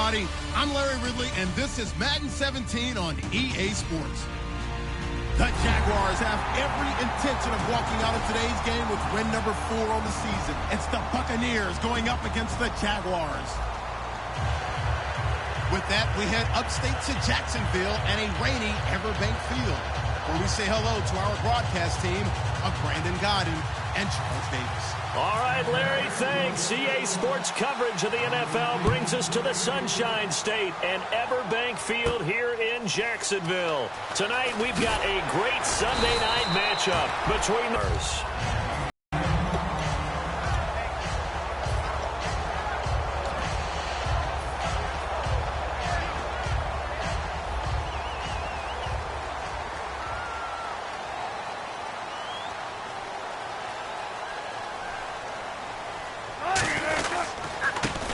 everybody. I'm Larry Ridley, and this is Madden 17 on EA Sports. The Jaguars have every intention of walking out of today's game with win number 4 on the season. It's the Buccaneers going up against the Jaguars. With that, we head upstate to Jacksonville and a rainy Everbank Field, where we say hello to our broadcast team of Brandon Godden and Charles Davis. All right, Larry, thanks. EA Sports coverage of the NFL brings us to the Sunshine State and Everbank Field here in Jacksonville. Tonight, we've got a great Sunday night matchup between the...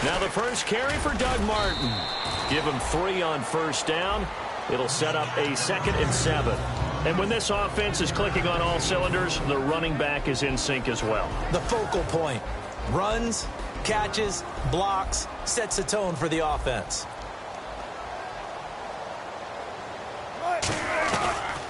Now the first carry for Doug Martin. Give him 3 on first down. It'll set up a 2nd and 7. And when this offense is clicking on all cylinders, the running back is in sync as well. The focal point. Runs, catches, blocks, sets the tone for the offense.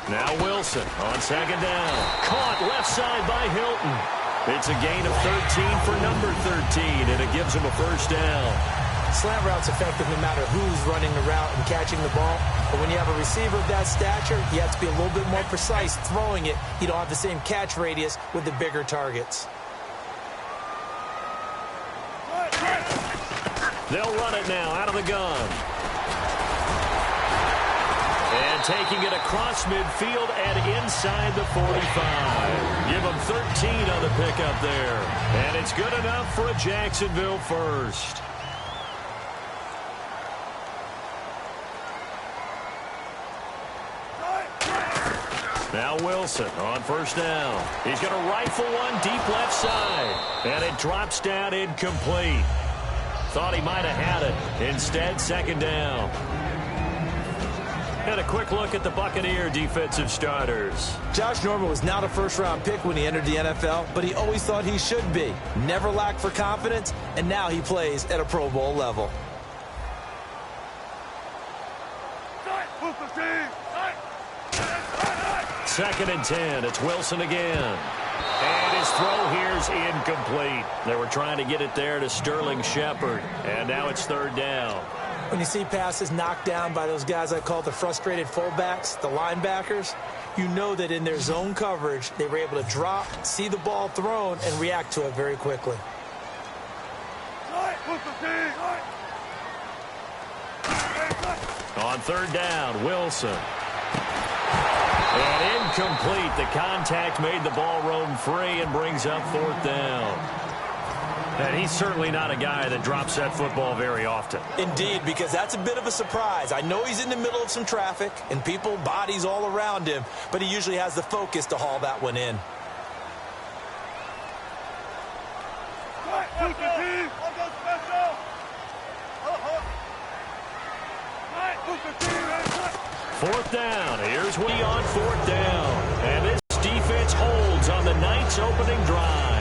Now Wilson on 2nd down. Caught left side by Hilton. It's a gain of 13 for number 13, and it gives him a first down. Slant route's effective no matter who's running the route and catching the ball. But when you have a receiver of that stature, you have to be a little bit more precise throwing it. You don't have the same catch radius with the bigger targets. They'll run it now out of the gun. And taking it across midfield and inside the 45. Give them 13 on the pickup there. And it's good enough for a Jacksonville first. Now Wilson on first down. He's going to rifle one deep left side. And it drops down incomplete. Thought he might have had it. Instead, 2nd down. And a quick look at the Buccaneer defensive starters. Josh Norman was not a first-round pick when he entered the NFL, but he always thought he should be. Never lacked for confidence, and now he plays at a Pro Bowl level. Second and 10. It's Wilson again. And his throw here's incomplete. They were trying to get it there to Sterling Shepard. And now it's 3rd down. When you see passes knocked down by those guys I call the frustrated fullbacks, the linebackers, you know that in their zone coverage, they were able to drop, see the ball thrown, and react to it very quickly. On 3rd down, Wilson. And incomplete. The contact made the ball roam free and brings up 4th down. And he's certainly not a guy that drops that football very often. Indeed, because that's a bit of a surprise. I know he's in the middle of some traffic and people, bodies all around him, but he usually has the focus to haul that one in. Fourth down. Here's Woody on 4th down. And this defense holds on the Knights' opening drive.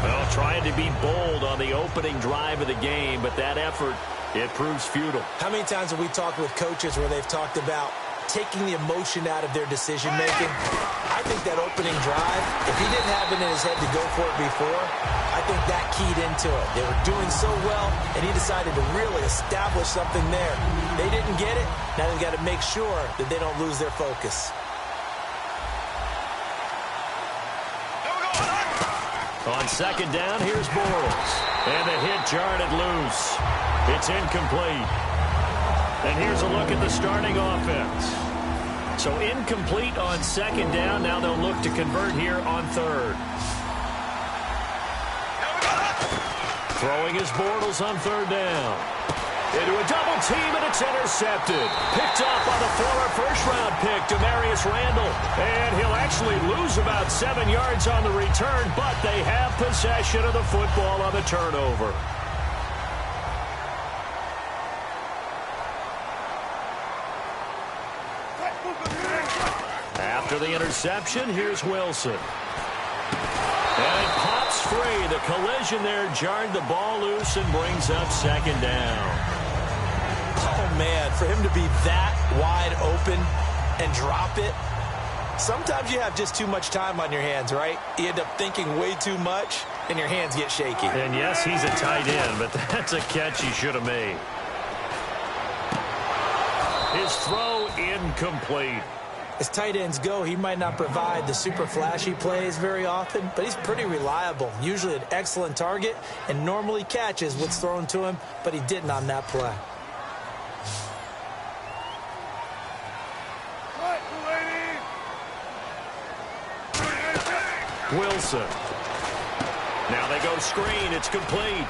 Well, trying to be bold on the opening drive of the game, but that effort, it proves futile. How many times have we talked with coaches where they've talked about taking the emotion out of their decision-making? I think that opening drive, if he didn't have it in his head to go for it before, I think that keyed into it. They were doing so well, and he decided to really establish something there. They didn't get it. Now they've got to make sure that they don't lose their focus. On 2nd down, here's Bortles. And the hit jarred it loose. It's incomplete. And here's a look at the starting offense. So incomplete on 2nd down. Now they'll look to convert here on 3rd. Throwing his Bortles on 3rd down. Into a double team, and it's intercepted. Picked off by the former first-round pick, Demarius Randall. And he'll actually lose about 7 yards on the return, but they have possession of the football on the turnover. After the interception, here's Wilson. And it pops free. The collision there jarred the ball loose and brings up 2nd down. man, for him to be that wide open and drop it. Sometimes you have just too much time on your hands, right? You end up thinking way too much, and your hands get shaky. And yes, he's a tight end, but that's a catch he should have made. His throw incomplete. As tight ends go, he might not provide the super flashy plays very often, but he's pretty reliable. Usually an excellent target and normally catches what's thrown to him, but he didn't on that play. Wilson. Now they go screen. It's complete.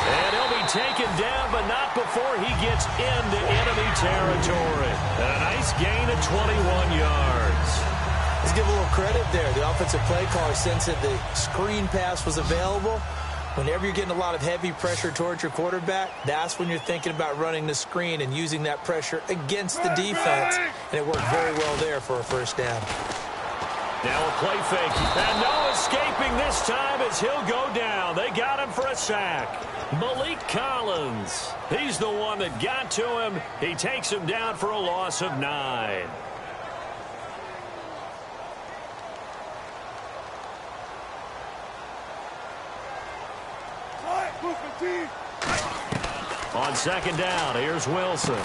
And he'll be taken down, but not before he gets into enemy territory. A nice gain of 21 yards. Let's give a little credit there. The offensive play caller sensed that the screen pass was available. Whenever you're getting a lot of heavy pressure towards your quarterback, that's when you're thinking about running the screen and using that pressure against the defense. And it worked very well there for a first down. Now a play fake. And no escaping this time as he'll go down. They got him for a sack. Malik Collins. He's the one that got to him. He takes him down for a loss of 9. On second down, here's Wilson.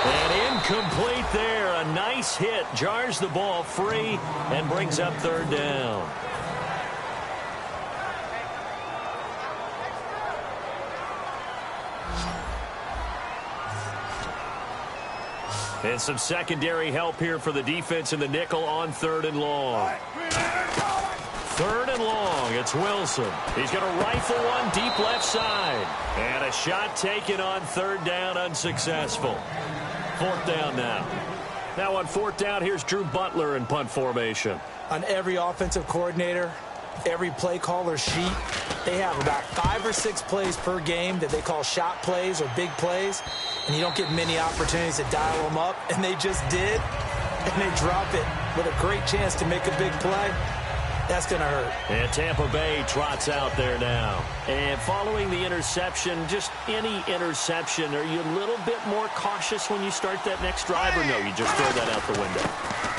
And incomplete there. A nice hit. Jars the ball free and brings up third down. And some secondary help here for the defense in the nickel on third and long. Third and long, it's Wilson. He's going to rifle one deep left side. And a shot taken on third down, unsuccessful. Fourth down now. Now on fourth down, here's Drew Butler in punt formation. On every offensive coordinator, every play caller sheet, they have about 5 or 6 plays per game that they call shot plays or big plays. And you don't get many opportunities to dial them up. And they just did. And they drop it with a great chance to make a big play. That's going to hurt. And Tampa Bay trots out there now. And following the interception, just any interception, are you a little bit more cautious when you start that next drive, or no, you just throw that out the window?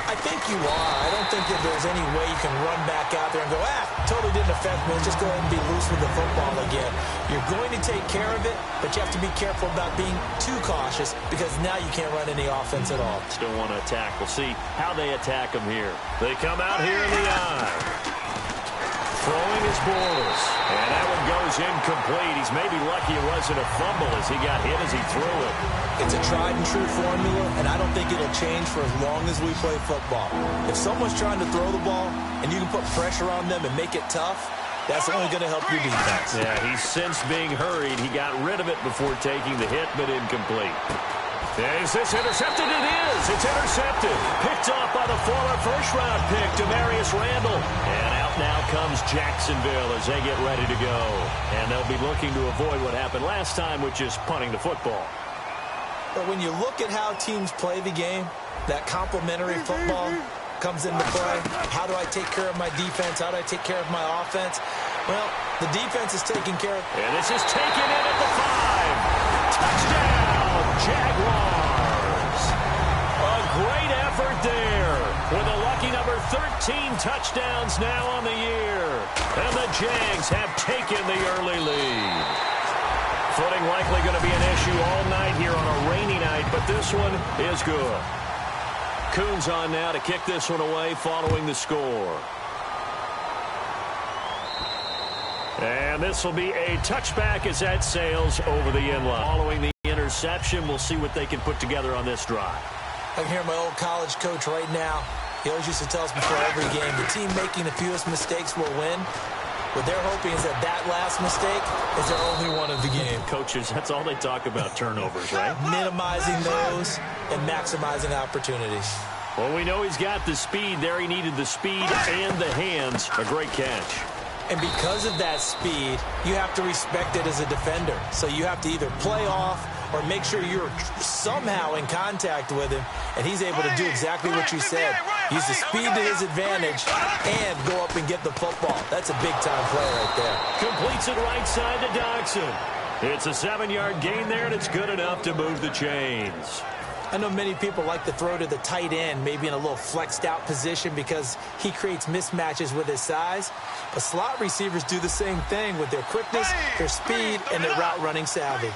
I think you are. I don't think that there's any way you can run back out there and go, totally didn't affect me. Just go ahead and be loose with the football again. You're going to take care of it, but you have to be careful about being too cautious because now you can't run any offense at all. Still want to attack. We'll see how they attack them here. They come out here in the eye. Throwing his Bortles. And that one goes incomplete. He's maybe lucky it wasn't a fumble as he got hit as he threw it. It's a tried and true formula, and I don't think it'll change for as long as we play football. If someone's trying to throw the ball and you can put pressure on them and make it tough, that's only going to help your defense. Yeah, he's since being hurried. He got rid of it before taking the hit, but incomplete. Is this intercepted? It is. It's intercepted. Picked off by the former first-round pick, Demarius Randall. And out now comes Jacksonville as they get ready to go. And they'll be looking to avoid what happened last time, which is punting the football. But when you look at how teams play the game, that complementary football comes into play. How do I take care of my defense? How do I take care of my offense? Well, the defense is taking care of... And this is taken in at the 5. Touchdown, Jaguars. A great effort there with a lucky number 13 touchdowns now on the year. And the Jags have taken the early lead. Footing likely going to be an issue all night here on a rainy night, but this one is good. Coons on now to kick this one away following the score. And this will be a touchback as that sails over the end line. Following the interception, we'll see what they can put together on this drive. I can hear my old college coach right now. He always used to tell us before every game, the team making the fewest mistakes will win. What they're hoping is that that last mistake is their only one of the game. Coaches, that's all they talk about, turnovers, right? Minimizing those and maximizing opportunities. Well, we know he's got the speed there. He needed the speed and the hands. A great catch. And because of that speed, you have to respect it as a defender. So you have to either play off or make sure you're somehow in contact with him, and he's able to do exactly what you said. Use the speed to his advantage and go up and get the football. That's a big-time play right there. Completes it right side to Dodson. It's a 7-yard gain there, and it's good enough to move the chains. I know many people like to throw to the tight end, maybe in a little flexed out position because he creates mismatches with his size. But slot receivers do the same thing with their quickness, their speed, and their route running savvy.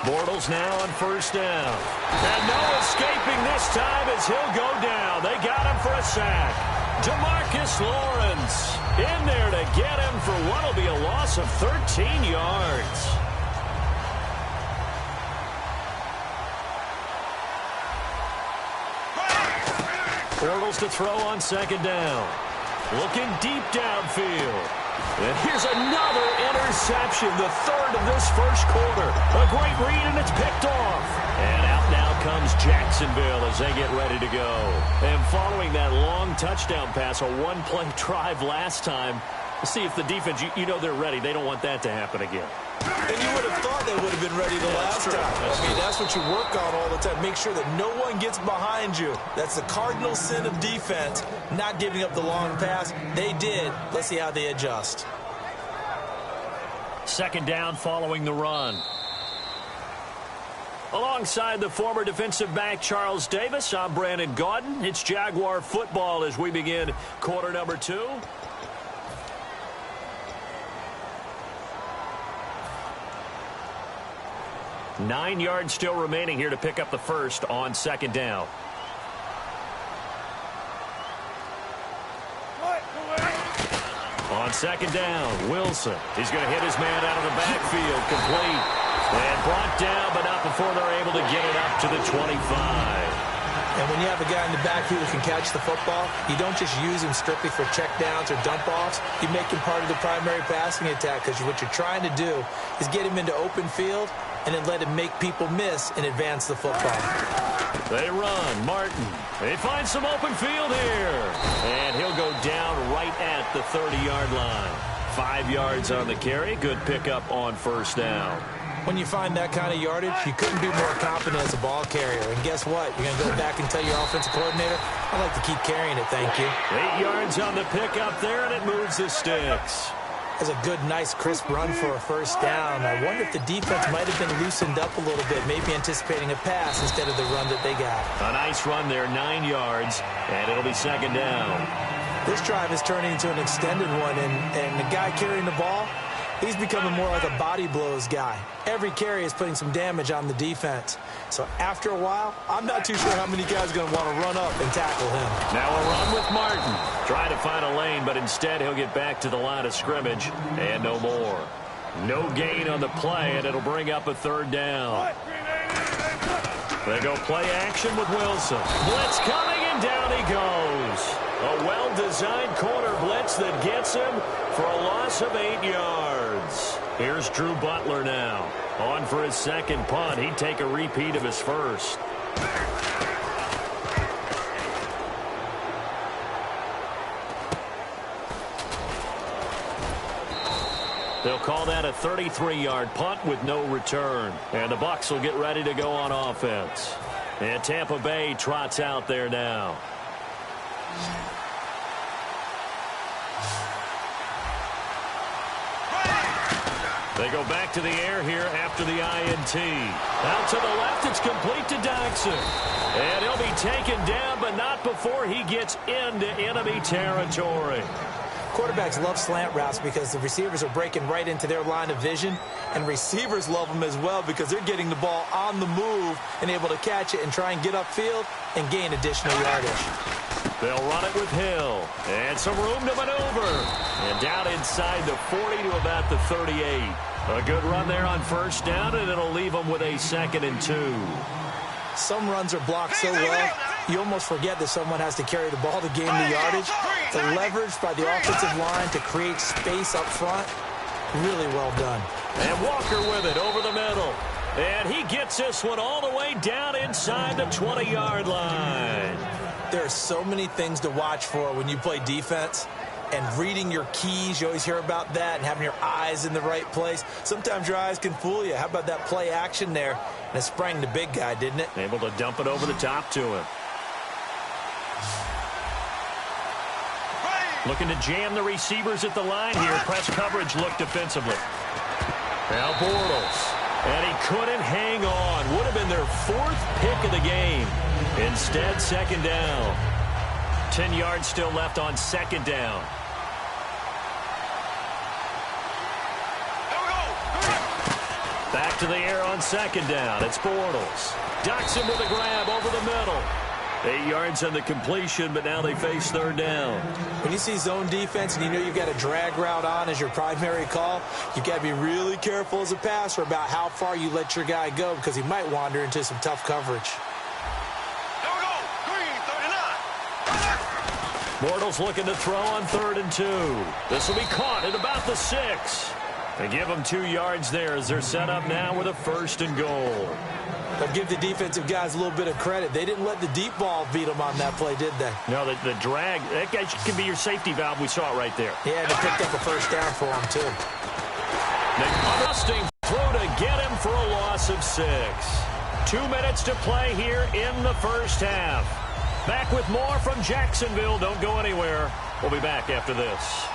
Bortles now on first down. And no escaping this time as he'll go down. They got him for a sack. Demarcus Lawrence in there to get him for what will be a loss of 13 yards. Bortles to throw on second down. Looking deep downfield. And here's another interception, the third of this first quarter. A great read, and it's picked off. And out now comes Jacksonville as they get ready to go. And following that long touchdown pass, a one-play drive last time, we'll see if the defense, you know they're ready. They don't want that to happen again. And you would have thought they would have been ready the last time. I mean, that's what you work on all the time. Make sure that no one gets behind you. That's the cardinal sin of defense, not giving up the long pass. They did. Let's see how they adjust. Second down following the run. Alongside the former defensive back Charles Davis, I'm Brandon Gaudin. It's Jaguar football as we begin quarter number 2. Nine yards still remaining here to pick up the first on second down. On second down, Wilson. He's going to hit his man out of the backfield, complete. And brought down, but not before they're able to get it up to the 25. And when you have a guy in the backfield who can catch the football, you don't just use him strictly for checkdowns or dump-offs. You make him part of the primary passing attack because what you're trying to do is get him into open field and then let him make people miss and advance the football. They run. Martin. They find some open field here. And he'll go down right at the 30-yard line. 5 yards on the carry. Good pickup on first down. When you find that kind of yardage, you couldn't be more confident as a ball carrier. And guess what? You're going to go back and tell your offensive coordinator, I'd like to keep carrying it, thank you. 8 yards on the pickup there, and it moves the sticks. That's a good, nice, crisp run for a first down. I wonder if the defense might have been loosened up a little bit, maybe anticipating a pass instead of the run that they got. A nice run there, 9 yards, and it'll be second down. This drive is turning into an extended one, and the guy carrying the ball, he's becoming more like a body blows guy. Every carry is putting some damage on the defense. So after a while, I'm not too sure how many guys are going to want to run up and tackle him. Now a run with Martin. Trying to find a lane, but instead he'll get back to the line of scrimmage and no more. No gain on the play, and it'll bring up a third down. They go play action with Wilson. Blitz coming, and down he goes. A well-designed corner blitz that gets him for a loss of 8 yards. Here's Drew Butler now. On for his second punt. He'd take a repeat of his first. They'll call that a 33-yard punt with no return. And the Bucs will get ready to go on offense. And Tampa Bay trots out there now. They go back to the air here after the INT. Out to the left, it's complete to Dodson. And he'll be taken down, but not before he gets into enemy territory. Quarterbacks love slant routes because the receivers are breaking right into their line of vision, and receivers love them as well because they're getting the ball on the move and able to catch it and try and get upfield and gain additional yardage. They'll run it with Hill. And some room to maneuver. And down inside the 40 to about the 38. A good run there on first down, and it'll leave them with a 2nd and 2. Some runs are blocked so well, you almost forget that someone has to carry the ball to gain the yardage. The leverage by the offensive line to create space up front, really well done. And Walker with it over the middle. And he gets this one all the way down inside the 20-yard line. There are so many things to watch for when you play defense. And reading your keys, you always hear about that, and having your eyes in the right place. Sometimes your eyes can fool you. How about that play action there? And it sprang the big guy, didn't it? Able to dump it over the top to him. Looking to jam the receivers at the line here. Press coverage look defensively. Now Bortles. And he couldn't hang on. Would have been their 4th pick of the game. Instead, 2nd down. 10 yards still left on 2nd down. Back to the air on 2nd down. It's Bortles. Ducks him with a grab over the middle. 8 yards on the completion, but now they face 3rd down. When you see zone defense and you know you've got a drag route on as your primary call, you've got to be really careful as a passer about how far you let your guy go because he might wander into some tough coverage. Bortles looking to throw on 3rd and 2. This will be caught at about the 6. They give them 2 yards there as they're set up now with a 1st and goal. But give the defensive guys a little bit of credit. They didn't let the deep ball beat them on that play, did they? No, the drag, that guy can be your safety valve. We saw it right there. Yeah, and they picked up a 1st down for him, too. Busting through to get him for a loss of 6. 2 minutes to play here in the 1st half. Back with more from Jacksonville. Don't go anywhere. We'll be back after this.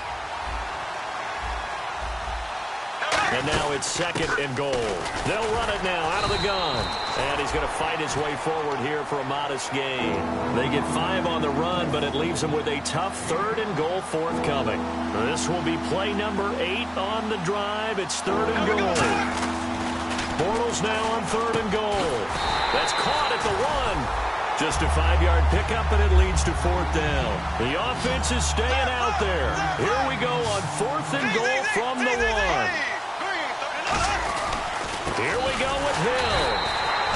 And now it's 2nd and goal. They'll run it now out of the gun. And he's going to fight his way forward here for a modest gain. They get 5 on the run, but it leaves them with a tough 3rd and goal forthcoming. This will be play number 8 on the drive. It's 3rd and goal. Bortles now on 3rd and goal. That's caught at the 1. Just a 5-yard pickup, and it leads to 4th down. The offense is staying out there. Here we go on 4th and goal from the 1. Here we go with Hill.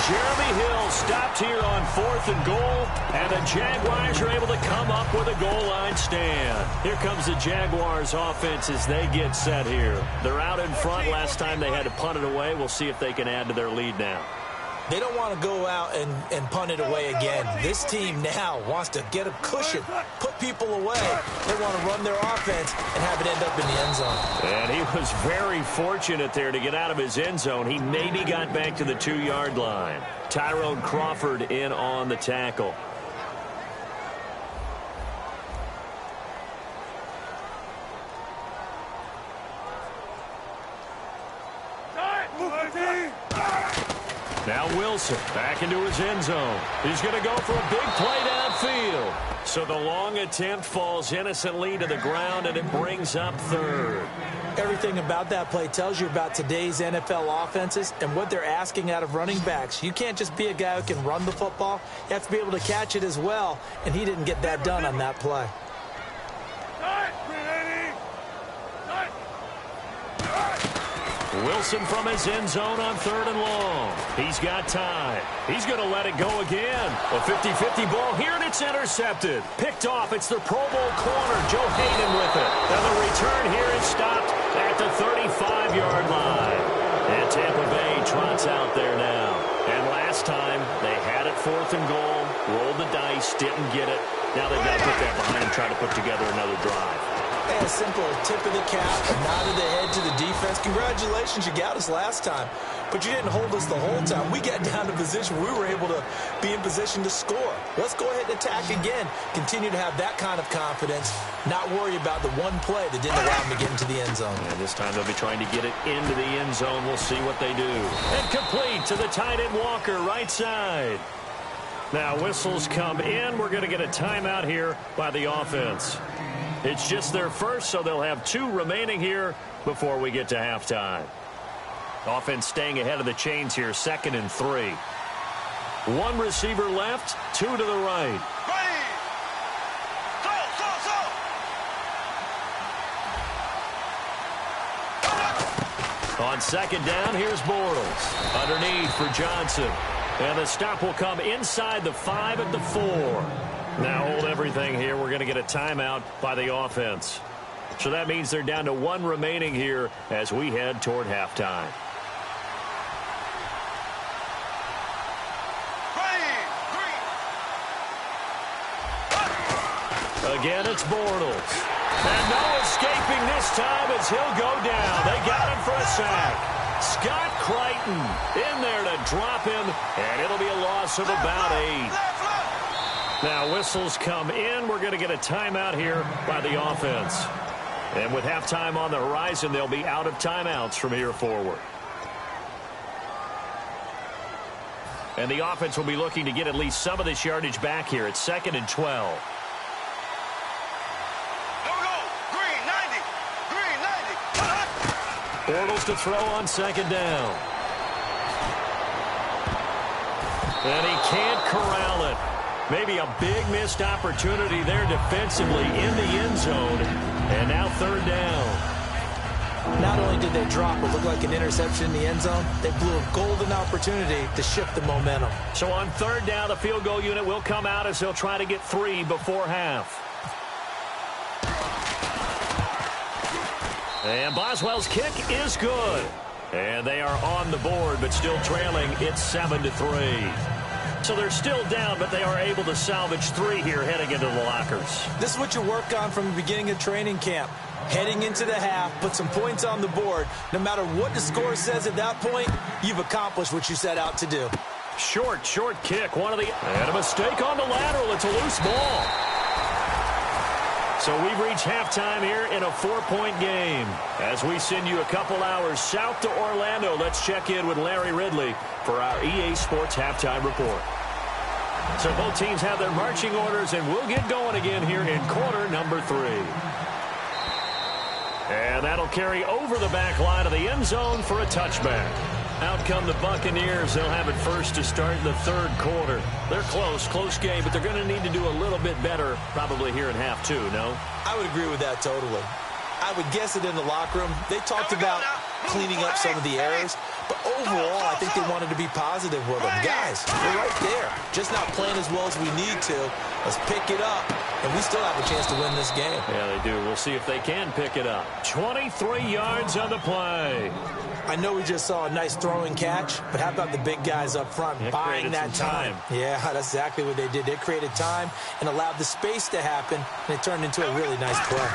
Jeremy Hill stopped here on 4th and goal, and the Jaguars are able to come up with a goal line stand. Here comes the Jaguars offense as they get set here. They're out in front. Last time they had to punt it away. We'll see if they can add to their lead now. They don't want to go out and punt it away again. This team now wants to get a cushion, put people away. They want to run their offense and have it end up in the end zone. And he was very fortunate there to get out of his end zone. He maybe got back to the 2-yard line. Tyrone Crawford in on the tackle. Now Wilson back into his end zone. He's going to go for a big play downfield. So the long attempt falls innocently to the ground, and it brings up 3rd. Everything about that play tells you about today's NFL offenses and what they're asking out of running backs. You can't just be a guy who can run the football. You have to be able to catch it as well, and he didn't get that done on that play. Wilson from his end zone on 3rd and long. He's got time. He's going to let it go again. A 50-50 ball here, and it's intercepted. Picked off. It's the Pro Bowl corner, Joe Hayden with it. And the return here is stopped at the 35-yard line. And Tampa Bay trots out there now. And last time, they had it 4th and goal, rolled the dice, didn't get it. Now they've got to put that behind and try to put together another drive. A simple tip of the cap, a nod of the head to the defense. Congratulations, you got us last time. But you didn't hold us the whole time. We got down to position. We were able to be in position to score. Let's go ahead and attack again. Continue to have that kind of confidence. Not worry about the one play that didn't allow them to get into the end zone. And this time they'll be trying to get it into the end zone. We'll see what they do. And complete to the tight end Walker, right side. Now whistles come in. We're going to get a timeout here by the offense. It's just their first, so they'll have 2 remaining here before we get to halftime. Offense staying ahead of the chains here, 2nd and 3. 1 receiver left, 2 to the right. On 2nd down, here's Bortles. Underneath for Johnson. And the stop will come inside the 5 at the 4. Now hold everything here. We're going to get a timeout by the offense. So that means they're down to 1 remaining here as we head toward halftime. Again, it's Bortles. And no escaping this time as he'll go down. They got him for a sack. Scott Crichton in there to drop him, and it'll be a loss of about 8. Now whistles come in. We're going to get a timeout here by the offense. And with halftime on the horizon, they'll be out of timeouts from here forward. And the offense will be looking to get at least some of this yardage back here. It's 2nd and 12. Bortles to throw on 2nd down. And he can't corral it. Maybe a big missed opportunity there defensively in the end zone. And now 3rd down. Not only did they drop what looked like an interception in the end zone, they blew a golden opportunity to shift the momentum. So on 3rd down, the field goal unit will come out as they'll try to get 3 before half. And Boswell's kick is good. And they are on the board, but still trailing. It's 7-3. So they're still down, but they are able to salvage 3 here heading into the lockers. This is what you work on from the beginning of training camp. Heading into the half, put some points on the board. No matter what the score says at that point, you've accomplished what you set out to do. Short kick. And a mistake on the lateral. It's a loose ball. So we've reached halftime here in a 4-point game. As we send you a couple hours south to Orlando, let's check in with Larry Ridley for our EA Sports Halftime Report. So both teams have their marching orders, and we'll get going again here in quarter number 3. And that'll carry over the back line of the end zone for a touchback. Out come the Buccaneers. They'll have it first to start the 3rd quarter. They're close game, but they're going to need to do a little bit better probably here in half 2, no? I would agree with that totally. I would guess it in the locker room. They talked about cleaning up some of the errors, but overall, I think they wanted to be positive with them. Guys, we're right there. Just not playing as well as we need to. Let's pick it up, and we still have a chance to win this game. Yeah, they do. We'll see if they can pick it up. 23 yards on the play. I know we just saw a nice throwing catch, but how about the big guys up front buying that time? Yeah, that's exactly what they did. They created time and allowed the space to happen, and it turned into a really nice play.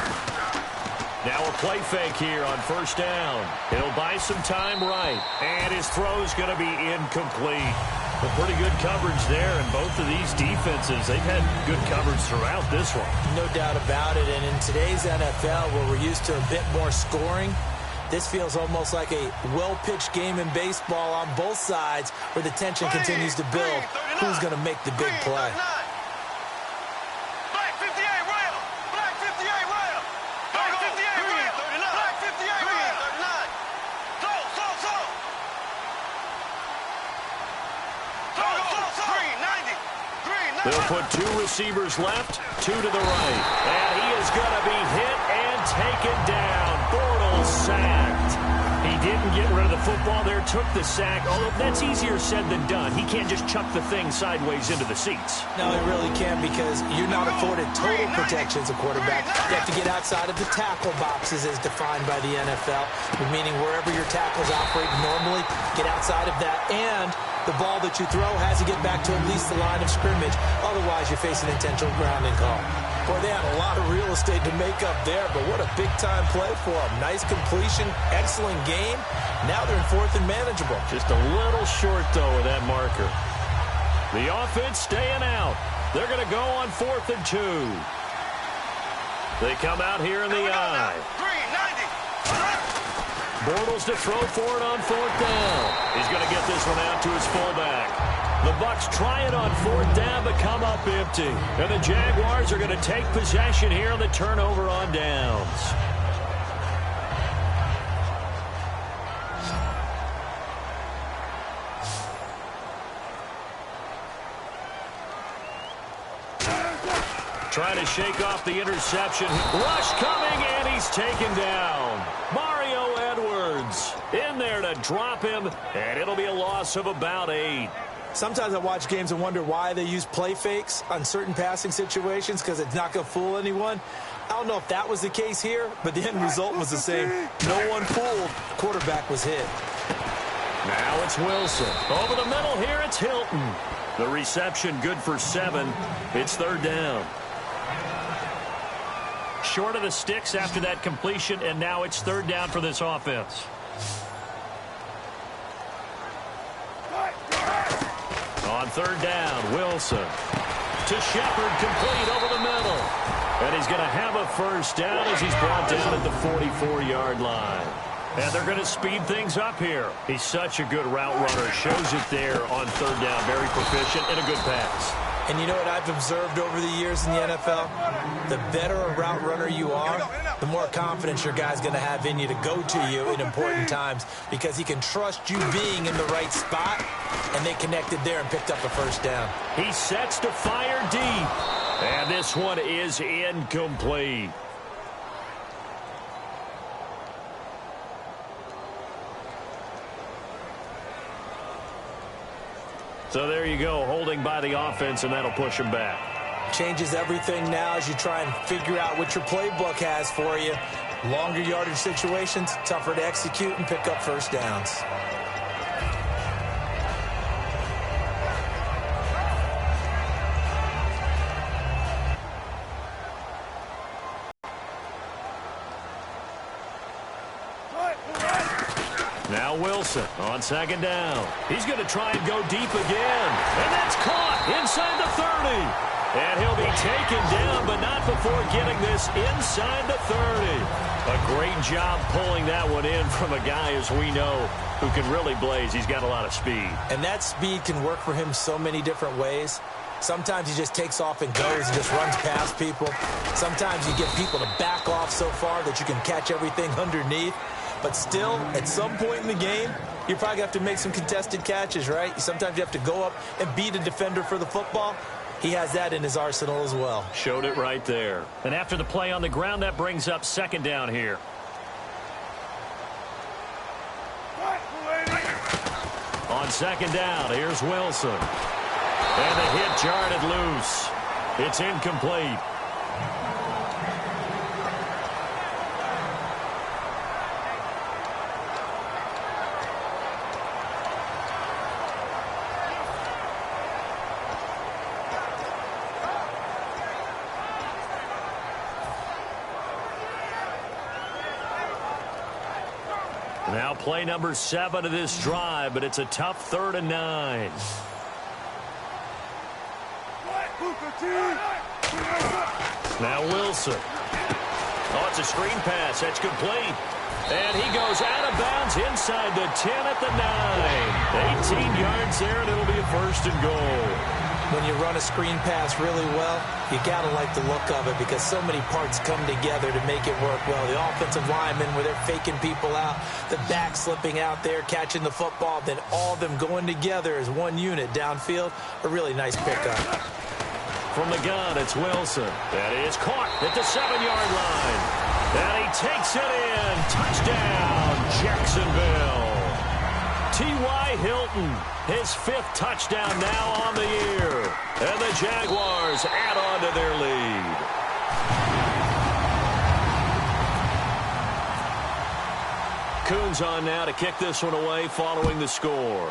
Now a play fake here on 1st down. He'll buy some time right, and his throw's going to be incomplete. But pretty good coverage there, and both of these defenses, they've had good coverage throughout this one. No doubt about it, and in today's NFL, where we're used to a bit more scoring, this feels almost like a well-pitched game in baseball on both sides where the tension continues to build. Who's going to make the big play? They'll put 2 receivers left, 2 to the right. And he is going to be hit and taken down. Bortles sacked. He didn't get rid of the football there, took the sack. Although that's easier said than done. He can't just chuck the thing sideways into the seats. No, he really can't, because you're not afforded total protection as a quarterback. You have to get outside of the tackle boxes as defined by the NFL, meaning wherever your tackles operate normally, get outside of that. And the ball that you throw has to get back to at least the line of scrimmage. Otherwise, you're facing intentional grounding call. Boy, they had a lot of real estate to make up there, but what a big-time play for them. Nice completion, excellent game. Now they're in 4th and manageable. Just a little short, though, with that marker. The offense staying out. They're going to go on 4th and 2. They come out here in the eye. Bortles to throw for it on 4th down. He's going to get this one out to his fullback. The Bucs try it on 4th down, but come up empty. And the Jaguars are going to take possession here on the turnover on downs. Trying to shake off the interception. Rush coming, and he's taken down. Mario Edwards in there to drop him, and it'll be a loss of about 8. Sometimes I watch games and wonder why they use play fakes on certain passing situations, because it's not going to fool anyone. I don't know if that was the case here, but the end result was the same. No one fooled. Quarterback was hit. Now it's Wilson. Over the middle here, it's Hilton. The reception good for 7. It's 3rd down. Short of the sticks after that completion, and now it's 3rd down for this offense. On 3rd down, Wilson to Shepard, complete over the middle. And he's going to have a first down as he's brought down at the 44-yard line. And they're going to speed things up here. He's such a good route runner. Shows it there on third down. Very proficient and a good pass. And you know what I've observed over the years in the NFL? The better a route runner you are, the more confidence your guy's going to have in you to go to you in important times because he can trust you being in the right spot, and they connected there and picked up a first down. He sets to fire deep, and this one is incomplete. So there you go, holding by the offense, and that'll push him back. Changes everything now as you try and figure out what your playbook has for you. Longer yardage situations, tougher to execute and pick up first downs. Now Wilson on second down. He's going to try and go deep again. And that's caught inside the 30. And he'll be taken down, but not before getting this inside the 30. A great job pulling that one in from a guy, as we know, who can really blaze. He's got a lot of speed. And that speed can work for him so many different ways. Sometimes he just takes off and goes and just runs past people. Sometimes you get people to back off so far that you can catch everything underneath. But still, at some point in the game, you probably have to make some contested catches, right? Sometimes you have to go up and beat a defender for the football. He has that in his arsenal as well. Showed it right there. And after the play on the ground, that brings up second down here. On second down, here's Wilson. And the hit jarred it loose. It's incomplete. Now play number 7 of this drive, but it's a tough 3rd and 9. Now Wilson. Oh, it's a screen pass. That's complete. And he goes out of bounds inside the 10 at the 9. 18 yards there, and it'll be a 1st and goal. When you run a screen pass really well, you got to like the look of it because so many parts come together to make it work well. The offensive linemen, where they're faking people out, the back slipping out there, catching the football, then all of them going together as one unit downfield. A really nice pickup. From the gun, it's Wilson. That is caught at the 7-yard line. And he takes it in. Touchdown, Jacksonville. T.Y. Hilton, his 5th touchdown now on the year. And the Jaguars add on to their lead. Coons on now to kick this one away following the score.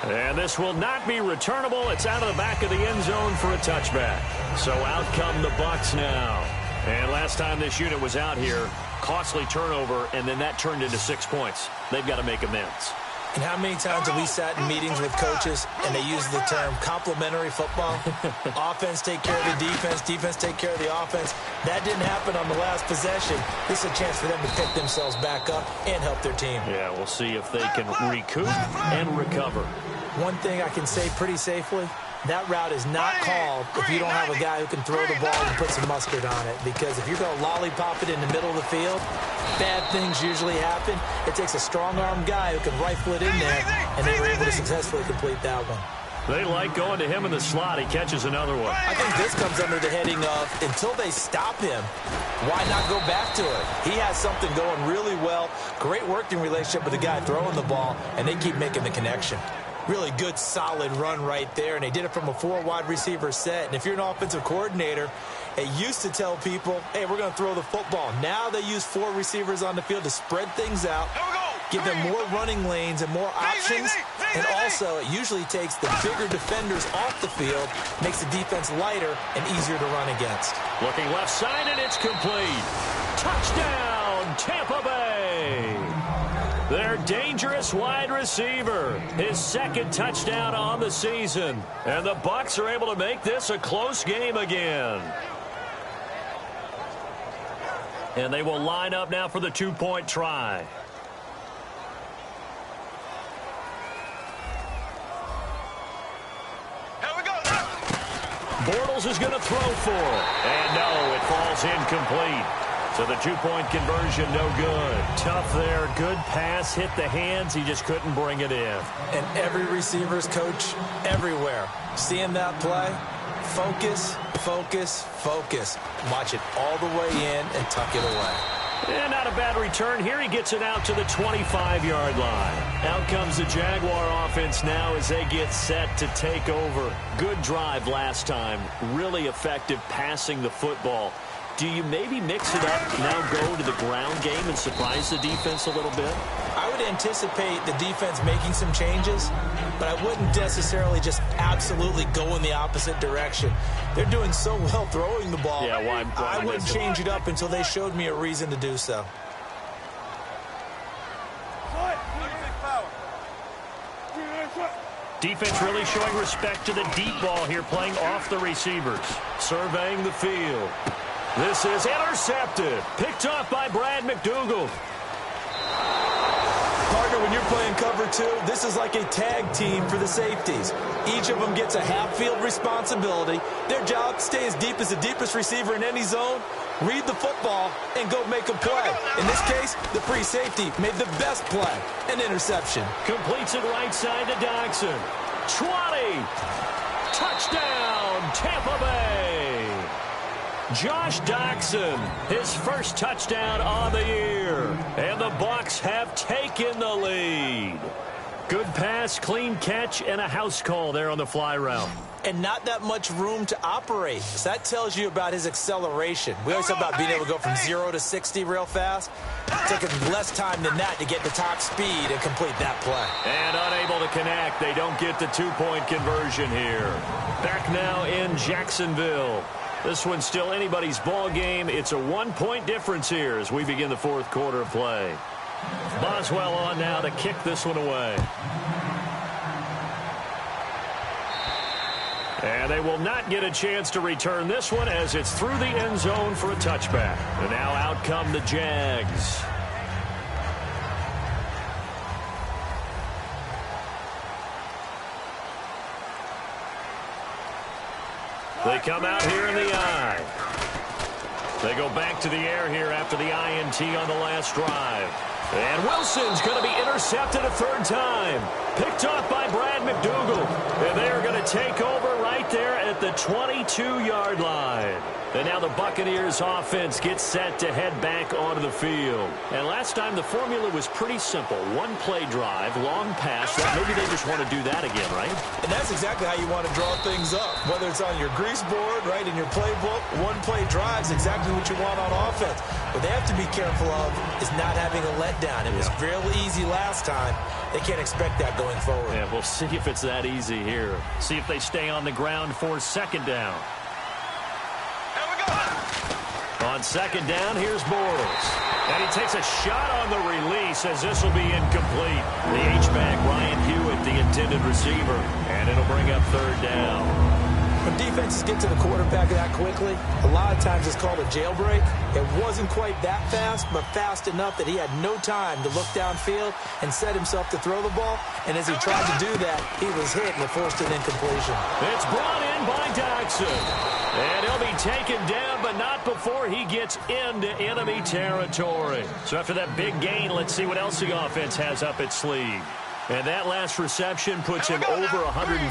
And this will not be returnable. It's out of the back of the end zone for a touchback. So out come the Bucs now. And last time this unit was out here, costly turnover, and then that turned into 6 points. They've got to make amends. And how many times have we sat in meetings with coaches and they use the term complementary football? Offense take care of the defense, defense take care of the offense. That didn't happen on the last possession. This is a chance for them to pick themselves back up and help their team. Yeah, we'll see if they can recoup and recover. One thing I can say pretty safely, that route is not called if you don't have a guy who can throw the ball and put some mustard on it. Because if you're going to lollipop it in the middle of the field, bad things usually happen. It takes a strong-armed guy who can rifle it in there, and they were able to successfully complete that one. They like going to him in the slot. He catches another one. I think this comes under the heading of, until they stop him, why not go back to it? He has something going really well. Great working relationship with the guy throwing the ball, and they keep making the connection. Really good, solid run right there, and they did it from a 4-wide receiver set. And if you're an offensive coordinator, it used to tell people, hey, we're going to throw the football. Now they use 4 receivers on the field to spread things out, give them more running lanes and more options. And also, it usually takes the bigger defenders off the field, makes the defense lighter and easier to run against. Looking left side, and it's complete. Touchdown, Tampa Bay. Their dangerous wide receiver. His second touchdown on the season. And the Bucs are able to make this a close game again. And they will line up now for the two-point try. Bortles is going to throw for it. And no, it falls incomplete. So the two-point conversion, no good. Tough there. Good pass. Hit the hands. He just couldn't bring it in. And every receiver's coach everywhere. Seeing that play, focus, focus, focus. Watch it all the way in and tuck it away. And not a bad return here. He gets it out to the 25-yard line. Out comes the Jaguar offense now as they get set to take over. Good drive last time. Really effective passing the football. Do you maybe mix it up, now go to the ground game and surprise the defense a little bit? I would anticipate the defense making some changes, but I wouldn't necessarily just absolutely go in the opposite direction. They're doing so well throwing the ball. Yeah, well, I wouldn't change it up until they showed me a reason to do so. Defense really showing respect to the deep ball here, playing off the receivers. Surveying the field. This is intercepted. Picked off by Brad McDougal. Partner, when you're playing cover two, this is like a tag team for the safeties. Each of them gets a half-field responsibility. Their job, stay as deep as the deepest receiver in any zone, read the football, and go make a play. In this case, the free safety made the best play, an interception. Completes it right side to Dodson. 20. Touchdown, Tampa Bay. Josh Dodson, his first touchdown on the year. And the Bucs have taken the lead. Good pass, clean catch, and a house call there on the fly route. And not that much room to operate. So that tells you about his acceleration. We always talk about being able to go from 0 to 60 real fast. It took him less time than that to get the top speed and complete that play. And unable to connect. They don't get the two-point conversion here. Back now in Jacksonville. This one's still anybody's ball game. It's a one-point difference here as we begin the fourth quarter of play. Boswell on now to kick this one away. And they will not get a chance to return this one as it's through the end zone for a touchback. And now out come the Jags. They come out here in the I. They go back to the air here after the INT on the last drive. And Wilson's going to be intercepted a third time. Picked off by Brad McDougal. And they are going to take over right there at the 22-yard line. And now the Buccaneers offense gets set to head back onto the field. And last time the formula was pretty simple. One play drive, long pass. Maybe they just want to do that again, right? And that's exactly how you want to draw things up. Whether it's on your grease board, right, in your playbook, one play drive is exactly what you want on offense. What they have to be careful of is not having a letdown. It was real easy last time. They can't expect that going forward. Yeah, we'll see if it's that easy here. See if they stay on the ground for second down. On second down, here's Bortles. And he takes a shot on the release as this will be incomplete. The H-back, Ryan Hewitt, the intended receiver. And it'll bring up third down. When defenses get to the quarterback that quickly, a lot of times it's called a jailbreak. It wasn't quite that fast, but fast enough that he had no time to look downfield and set himself to throw the ball. And as he tried to do that, he was hit and it forced an incompletion. It's brought in by Dodson. And he'll be taken down, but not before he gets into enemy territory. So after that big gain, let's see what else the offense has up its sleeve. And that last reception puts him over 150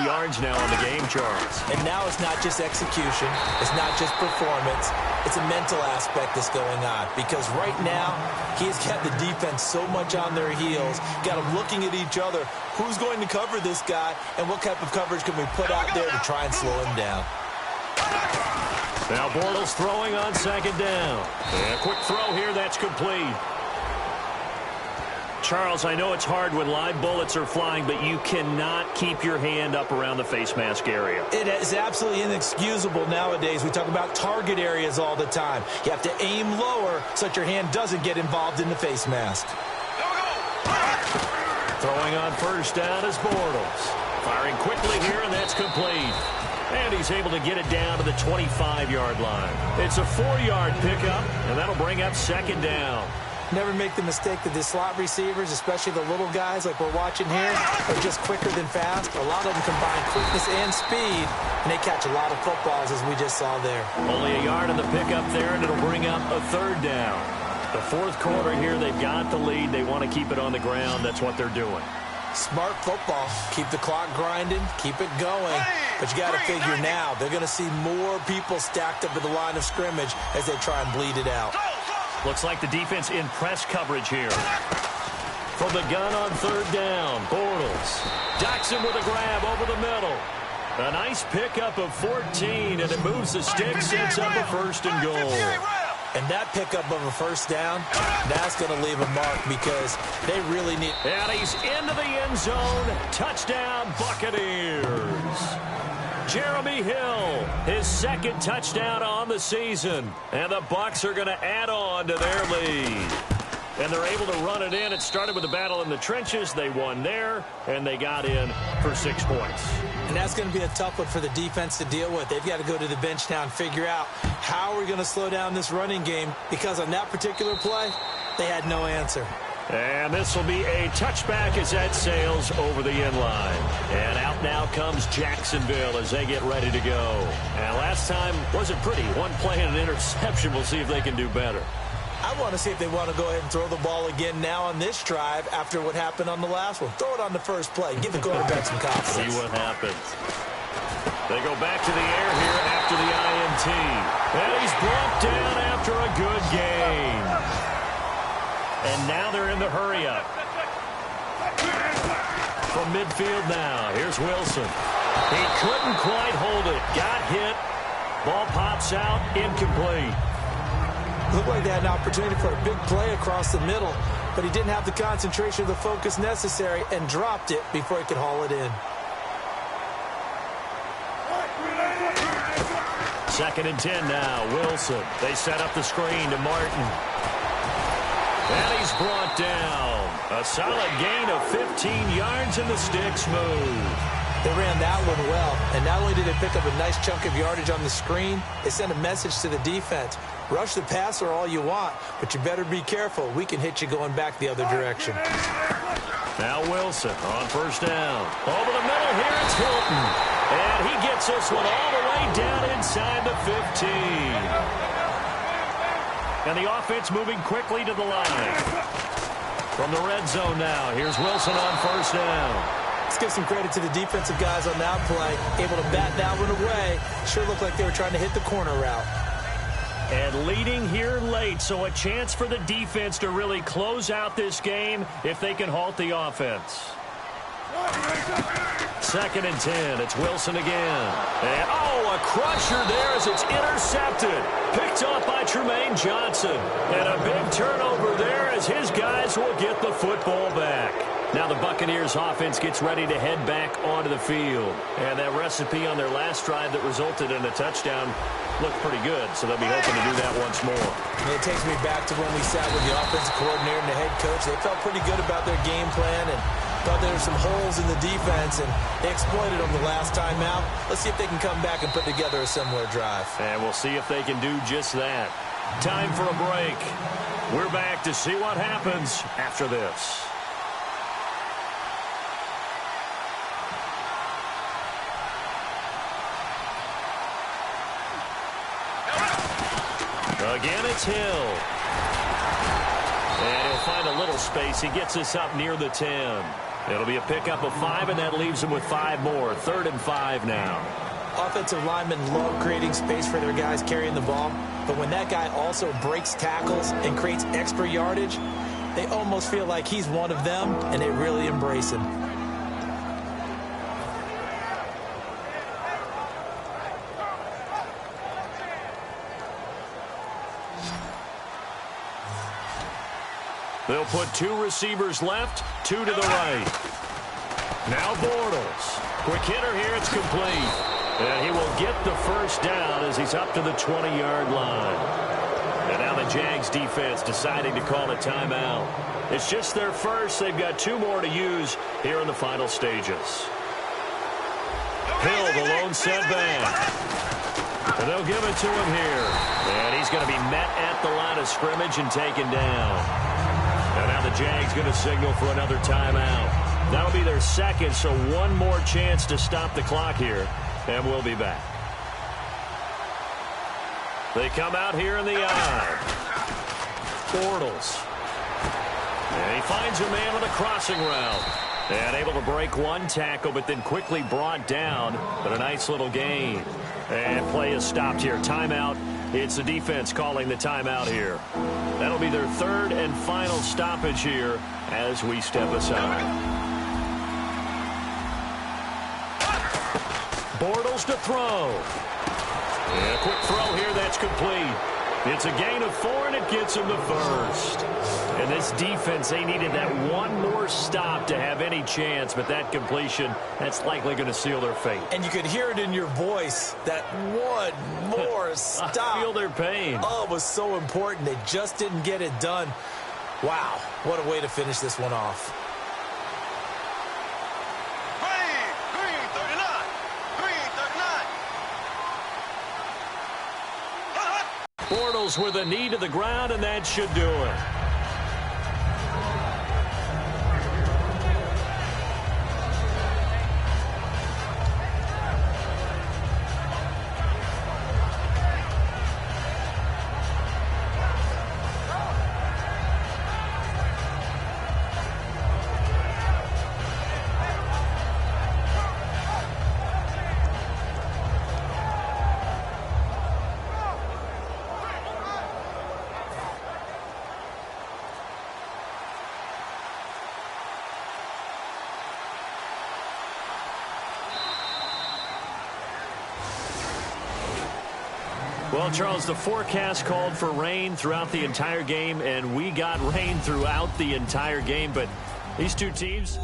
yards now on the game, Charles. And now it's not just execution. It's not just performance. It's a mental aspect that's going on. Because right now, he has got the defense so much on their heels, got them looking at each other. Who's going to cover this guy, and what type of coverage can we put out there to try and slow him down? Now Bortles throwing on second down. And a quick throw here, that's complete. Charles, I know it's hard when live bullets are flying, but you cannot keep your hand up around the face mask area. It is absolutely inexcusable nowadays. We talk about target areas all the time. You have to aim lower so that your hand doesn't get involved in the face mask. Throwing on first down is Bortles. Firing quickly here, and that's complete. And he's able to get it down to the 25-yard line. It's a 4-yard pickup, and that'll bring up second down. Never make the mistake that the slot receivers, especially the little guys like we're watching here, are just quicker than fast. A lot of them combine quickness and speed, and they catch a lot of footballs, as we just saw there. Only a yard on the pickup there, and it'll bring up a third down. The fourth quarter here, they've got the lead. They want to keep it on the ground. That's what they're doing. Smart football. Keep the clock grinding. Keep it going. But you got to figure now, they're going to see more people stacked up at the line of scrimmage as they try and bleed it out. Looks like the defense in press coverage here. From the gun on third down, Bortles. Jackson with a grab over the middle. A nice pickup of 14, and it moves the stick, sets up a first and goal. And that pickup of a first down, that's going to leave a mark because they really need... And he's into the end zone. Touchdown, Buccaneers. Jeremy Hill, his second touchdown on the season. And the Bucs are going to add on to their lead. And they're able to run it in. It started with a battle in the trenches. They won there, and they got in for 6 points. And that's going to be a tough one for the defense to deal with. They've got to go to the bench now and figure out how we're going to slow down this running game, because on that particular play, they had no answer. And this will be a touchback as that sails over the end line. And out now comes Jacksonville as they get ready to go. And last time wasn't pretty. One play and an interception. We'll see if they can do better. I want to see if they want to go ahead and throw the ball again now on this drive after what happened on the last one. Throw it on the first play. Give the quarterback some confidence. See what happens. They go back to the air here after the INT. And he's brought down after a good game. And now they're in the hurry-up. From midfield now, here's Wilson. He couldn't quite hold it. Got hit. Ball pops out, incomplete. Looked like they had an opportunity for a big play across the middle, but he didn't have the concentration or the focus necessary and dropped it before he could haul it in. Second and 10 now, Wilson. They set up the screen to Martin. And he's brought down. A solid gain of 15 yards, and the stick's moved. They ran that one well, and not only did they pick up a nice chunk of yardage on the screen, they sent a message to the defense. Rush the passer all you want, but you better be careful. We can hit you going back the other direction. Now Wilson on first down. Over the middle here, it's Hilton. And he gets this one all the way down inside the 15. And the offense moving quickly to the line. From the red zone now, here's Wilson on first down. Let's give some credit to the defensive guys on that play. Able to bat that one away. Sure looked like they were trying to hit the corner route. And leading here late, so a chance for the defense to really close out this game if they can halt the offense. Second and 10, it's Wilson again. And, a crusher there as it's intercepted. Picked off by Tremaine Johnson. And a big turnover there as his guys will get the football back. Now the Buccaneers offense gets ready to head back onto the field. And that recipe on their last drive that resulted in a touchdown looked pretty good, so they'll be hoping to do that once more. And it takes me back to when we sat with the offensive coordinator and the head coach. They felt pretty good about their game plan and thought there were some holes in the defense, and they exploited them the last time out. Let's see if they can come back and put together a similar drive. And we'll see if they can do just that. Time for a break. We're back to see what happens after this. Again, it's Hill. And he'll find a little space. He gets us up near the 10. It'll be a pickup of 5, and that leaves him with 5 more. 3rd and 5 now. Offensive linemen love creating space for their guys carrying the ball. But when that guy also breaks tackles and creates extra yardage, they almost feel like he's one of them, and they really embrace him. They'll put 2 receivers left, 2 to the right. Now Bortles. Quick hitter here, it's complete. And he will get the first down as he's up to the 20-yard line. And now the Jags defense deciding to call a timeout. It's just their first. They've got 2 more to use here in the final stages. Hill, the lone setback. And they'll give it to him here. And he's going to be met at the line of scrimmage and taken down. And now the Jags going to signal for another timeout. That'll be their second, so one more chance to stop the clock here. And we'll be back. They come out here in the eye. Bortles. And he finds a man on the crossing route. And able to break one tackle, but then quickly brought down. But a nice little gain. And play is stopped here. Timeout. It's the defense calling the timeout here. That'll be their 3rd and final stoppage here as we step aside. Bortles to throw. And a quick throw here. That's complete. It's a gain of 4, and it gets him the first. And this defense, they needed that one more stop to have any chance, but that completion, that's likely going to seal their fate. And you could hear it in your voice, that one more stop. I feel their pain. Oh, it was so important. They just didn't get it done. Wow, what a way to finish this one off. Bortles with a knee to the ground, and that should do it. Well, Charles, the forecast called for rain throughout the entire game, and we got rain throughout the entire game. But these two teams,